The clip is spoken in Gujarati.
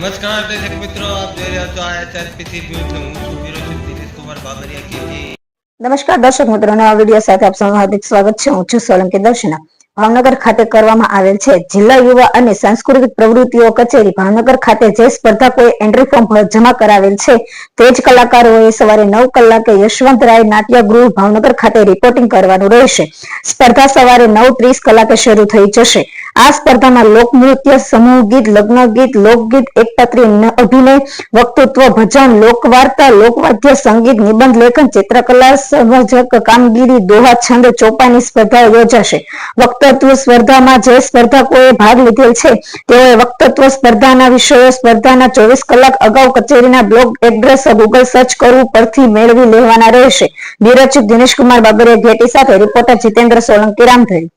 નમસ્કાર દર્શક મિત્રો, આપ જોઈ રહ્યા છો ISRPC ન્યૂઝ. હું છું વિરોચક દિનેશ કુમાર બાબરિયા કેજી. નમસ્કાર દર્શક મિત્રો, નવા વિડીયો સાથે આપ સૌનું હાર્દિક સ્વાગત છે. હું છું સોલંકી દર્શના. ભાવનગર ખાતે કરવામાં આવેલ છે જિલ્લા યુવા અને સાંસ્કૃતિક પ્રવૃત્તિઓ કચેરી ભાવનગર ખાતે જે સ્પર્ધકોએ એન્ટ્રી ફોર્મ જમા કરાવેલ છે તે જ કલાકારોએ સવારે 9 કલાકે યશવંતરાય નાટ્યગૃહ ભાવનગર ખાતે રિપોર્ટિંગ કરવાનું રહેશે. સ્પર્ધા સવારે 9:30 કલાકે શરૂ થઈ જશે. આ સ્પર્ધામાં લોકનૃત્ય, સમૂહ ગીત, લગ્ન ગીત, લોકગીત, એકપાત્રીય અભિનય, વક્તૃત્વ, ભજન, લોકવાર્તા, લોકવાદ્ય સંગીત, નિબંધ લેખન, ચિત્રકલા, સમજક કામગીરી, દોહા, છંદ, ચોપાની સ્પર્ધાઓ યોજાશે. વક્તૃત્વ સ્પર્ધામાં જે સ્પર્ધકોએ ભાગ લીધેલ છે તેઓએ વક્તૃત્વ સ્પર્ધાના વિષયો સ્પર્ધાના 24 કલાક અગાઉ કચેરીના બ્લોગ એડ્રેસ ગૂગલ સર્ચ કરવું પરથી મેળવી લેવાના રહેશે. બ્યુરો ચીફ દિનેશ કુમાર બાબરિયા ઘેટી સાથે રિપોર્ટર જીતેન્દ્ર સોલંકી રામધરી.